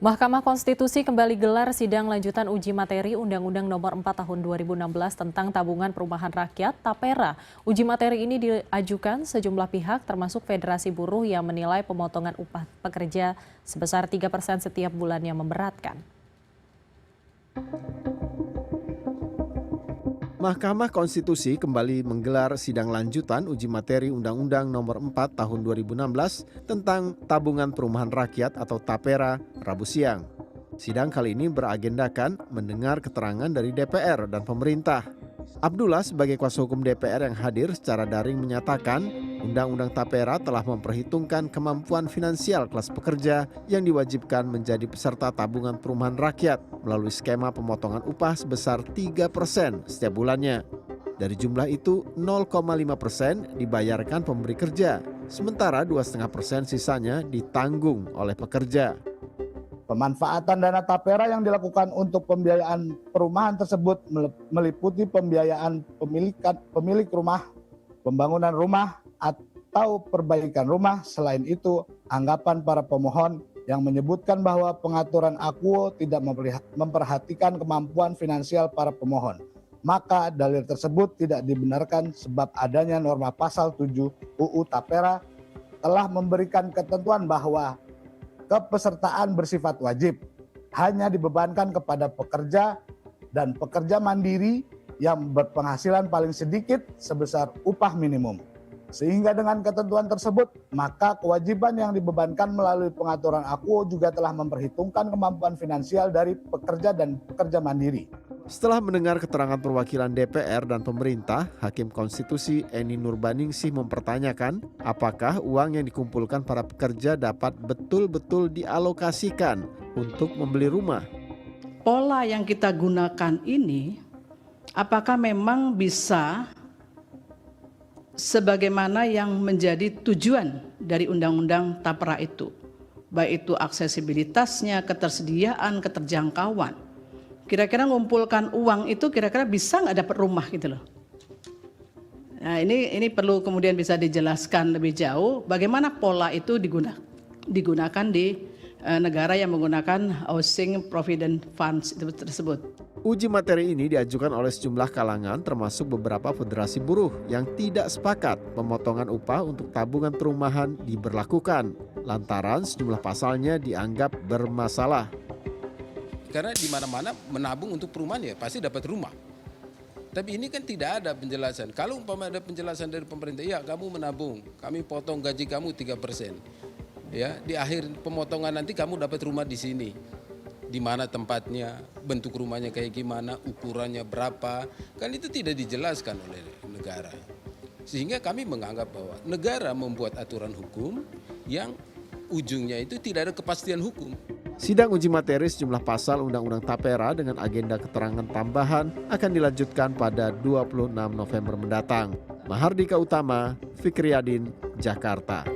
Mahkamah Konstitusi kembali gelar sidang lanjutan uji materi Undang-Undang Nomor 4 Tahun 2016 tentang Tabungan Perumahan Rakyat (TAPERA). Uji materi ini diajukan sejumlah pihak termasuk Federasi Buruh yang menilai pemotongan upah pekerja sebesar 3% setiap bulannya memberatkan. Mahkamah Konstitusi kembali menggelar sidang lanjutan uji materi Undang-Undang Nomor 4 Tahun 2016 tentang Tabungan Perumahan Rakyat atau TAPERA Rabu siang. Sidang kali ini beragendakan mendengar keterangan dari DPR dan pemerintah. Abdullah sebagai kuasa hukum DPR yang hadir secara daring menyatakan Undang-Undang TAPERA telah memperhitungkan kemampuan finansial kelas pekerja yang diwajibkan menjadi peserta tabungan perumahan rakyat melalui skema pemotongan upah sebesar 3% setiap bulannya. Dari jumlah itu 0,5% dibayarkan pemberi kerja, sementara 2,5% sisanya ditanggung oleh pekerja. Pemanfaatan dana TAPERA yang dilakukan untuk pembiayaan perumahan tersebut meliputi pembiayaan pemilik rumah, pembangunan rumah, atau perbaikan rumah. Selain itu, anggapan para pemohon yang menyebutkan bahwa pengaturan AKUO tidak memperhatikan kemampuan finansial para pemohon. Maka dalil tersebut tidak dibenarkan sebab adanya norma pasal 7 UU TAPERA telah memberikan ketentuan bahwa kepesertaan bersifat wajib, hanya dibebankan kepada pekerja dan pekerja mandiri yang berpenghasilan paling sedikit sebesar upah minimum. Sehingga dengan ketentuan tersebut, maka kewajiban yang dibebankan melalui pengaturan AKUO juga telah memperhitungkan kemampuan finansial dari pekerja dan pekerja mandiri. Setelah mendengar keterangan perwakilan DPR dan pemerintah, Hakim Konstitusi Eni Nurbaningsih mempertanyakan apakah uang yang dikumpulkan para pekerja dapat betul-betul dialokasikan untuk membeli rumah. Pola yang kita gunakan ini, apakah memang bisa sebagaimana yang menjadi tujuan dari Undang-Undang TAPERA itu, baik itu aksesibilitasnya, ketersediaan, keterjangkauan. Kira-kira ngumpulkan uang itu kira-kira bisa nggak dapat rumah gitu loh. Nah ini perlu kemudian bisa dijelaskan lebih jauh bagaimana pola itu digunakan di negara yang menggunakan Housing Provident Funds tersebut. Uji materi ini diajukan oleh sejumlah kalangan termasuk beberapa federasi buruh yang tidak sepakat pemotongan upah untuk tabungan perumahan diberlakukan lantaran sejumlah pasalnya dianggap bermasalah. Karena di mana-mana menabung untuk perumahan ya pasti dapat rumah. Tapi ini kan tidak ada penjelasan. Kalau umpama ada penjelasan dari pemerintah, ya kamu menabung, kami potong gaji kamu 3%. Ya, di akhir pemotongan nanti kamu dapat rumah di sini. Di mana tempatnya, bentuk rumahnya kayak gimana, ukurannya berapa. Kan itu tidak dijelaskan oleh negara. Sehingga kami menganggap bahwa negara membuat aturan hukum yang ujungnya itu tidak ada kepastian hukum. Sidang uji materi sejumlah pasal Undang-Undang TAPERA dengan agenda keterangan tambahan akan dilanjutkan pada 26 November mendatang. Mahardika Utama, Fikri Yadin, Jakarta.